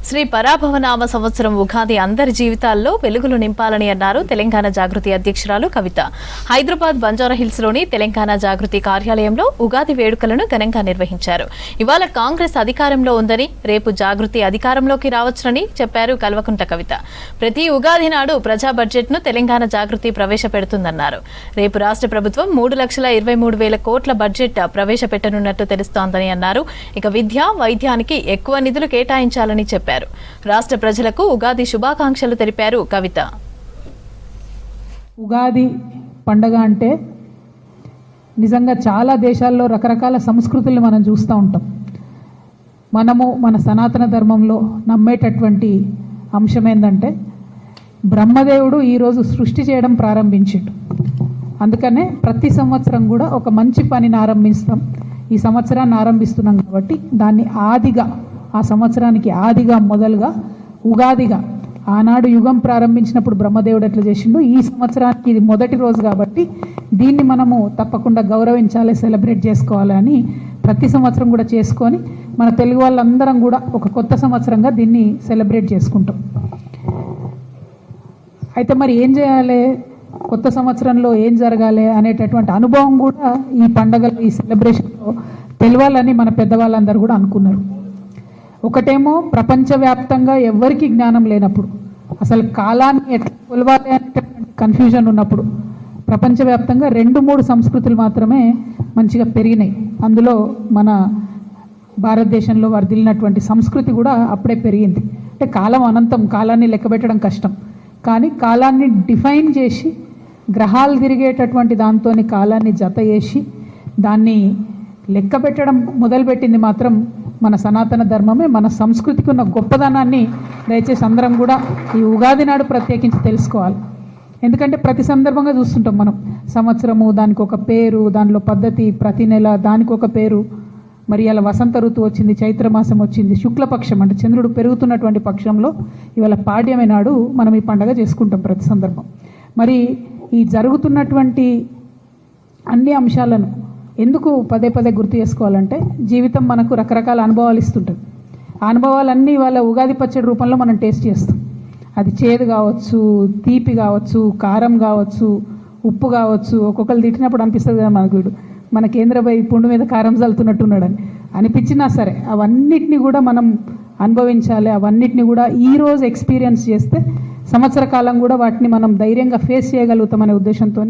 శ్రీ పరాభవనామ సంవత్సరం ఉగాది అందరి జీవితాల్లో వెలుగులు నింపాలని అన్నారు తెలంగాణ జాగృతి అధ్యక్షురాలు కవిత. హైదరాబాద్ బంజారాహిల్స్ లోని తెలంగాణ జాగృతి కార్యాలయంలో ఉగాది వేడుకలను ఘనంగా నిర్వహించారు. ఇవాళ కాంగ్రెస్ అధికారంలో ఉందని, రేపు జాగృతి అధికారంలోకి రావచ్చునని చెప్పారు కల్వకుంట్ల కవిత. ప్రతి ఉగాది నాడు ప్రజా బడ్జెట్ ను తెలంగాణ జాగృతి ప్రవేశపెడుతుందన్నారు. రేపు రాష్ట్ర ప్రభుత్వం 3,23,000 కోట్ల బడ్జెట్ ప్రవేశపెట్టనున్నట్టు తెలుస్తోందని అన్నారు. ఇక విద్య, వైద్యానికి ఎక్కువ నిధులు కేటాయించాలని చెప్పారు. రాష్ట్ర ప్రజలకు ఉగాది శుభాకాంక్షలు తెలిపారు కవిత. ఉగాది పండగ అంటే నిజంగా చాలా దేశాల్లో రకరకాల సంస్కృతుల్ని మనం చూస్తూ ఉంటాం. మనము మన సనాతన ధర్మంలో నమ్మేటటువంటి అంశం ఏంటంటే బ్రహ్మదేవుడు ఈరోజు సృష్టి చేయడం ప్రారంభించాడు. అందుకనే ప్రతి సంవత్సరం కూడా ఒక మంచి పనిని ఆరంభిస్తాం. ఈ సంవత్సరాన్ని ఆరంభిస్తున్నాం కాబట్టి దాన్ని ఆదిగా, ఆ సంవత్సరానికి ఆదిగా మొదలుగా ఉగాదిగా, ఆనాడు యుగం ప్రారంభించినప్పుడు బ్రహ్మదేవుడు ఎట్లా చేసిండు, ఈ సంవత్సరానికి ఇది మొదటి రోజు కాబట్టి దీన్ని మనము తప్పకుండా గౌరవించాలి, సెలబ్రేట్ చేసుకోవాలి అని ప్రతి సంవత్సరం కూడా చేసుకొని మన తెలుగు వాళ్ళందరం కూడా ఒక కొత్త సంవత్సరంగా దీన్ని సెలబ్రేట్ చేసుకుంటాం. అయితే మరి ఏం చేయాలి, కొత్త సంవత్సరంలో ఏం జరగాలి అనేటటువంటి అనుభవం కూడా ఈ పండగలు, ఈ సెలబ్రేషన్లో తెలియాలని మన పెద్దవాళ్ళందరూ కూడా అనుకున్నారు. ఒకటేమో ప్రపంచవ్యాప్తంగా ఎవరికి జ్ఞానం లేనప్పుడు, అసలు కాలాన్ని ఎట్లా కొలవాలి అనేటటువంటి కన్ఫ్యూజన్ ఉన్నప్పుడు ప్రపంచవ్యాప్తంగా 2-3 సంస్కృతులు మాత్రమే మంచిగా పెరిగినాయి. అందులో మన భారతదేశంలో వర్ధిల్లినటువంటి సంస్కృతి కూడా అప్పుడే పెరిగింది. అంటే కాలం అనంతం, కాలాన్ని లెక్కబెట్టడం కష్టం, కానీ కాలాన్ని డిఫైన్ చేసి గ్రహాలు తిరిగేటటువంటి దాంతో కాలాన్ని జత చేసి దాన్ని లెక్క పెట్టడం మొదలుపెట్టింది మాత్రం మన సనాతన ధర్మమే. మన సంస్కృతికి ఉన్న గొప్పదనాన్ని దయచేసి అందరం కూడా ఈ ఉగాది నాడు ప్రత్యేకించి తెలుసుకోవాలి. ఎందుకంటే ప్రతి సందర్భంగా చూస్తుంటాం మనం, సంవత్సరము దానికి ఒక పేరు, దానిలో పద్ధతి, ప్రతి నెల దానికి ఒక పేరు. మరి అలా వసంత ఋతువు వచ్చింది, చైత్రమాసం వచ్చింది, శుక్లపక్షం అంటే చంద్రుడు పెరుగుతున్నటువంటి పక్షంలో ఇవాళ పాడ్యమి నాడు మనం ఈ పండగ చేసుకుంటాం ప్రతి సందర్భం. మరి ఈ జరుగుతున్నటువంటి అన్ని అంశాలను ఎందుకు పదే పదే గుర్తు చేసుకోవాలంటే జీవితం మనకు రకరకాల అనుభవాలు ఇస్తుంటుంది. ఆ అనుభవాలన్నీ వాళ్ళ ఉగాది పచ్చడి రూపంలో మనం టేస్ట్ చేస్తాం. అది చేదు కావచ్చు, తీపి కావచ్చు, కారం కావచ్చు, ఉప్పు కావచ్చు. ఒక్కొక్కరు తిట్టినప్పుడు అనిపిస్తుంది కదా మనకు, వీడు మన కేంద్రపై పుండు మీద కారం చల్లుతున్నట్టున్నాడని అనిపించినా సరే అవన్నిటిని కూడా మనం అనుభవించాలి. అవన్నిటిని కూడా ఈరోజు ఎక్స్పీరియన్స్ చేస్తే సంవత్సర కాలం కూడా వాటిని మనం ధైర్యంగా ఫేస్ చేయగలుగుతామనే ఉద్దేశంతో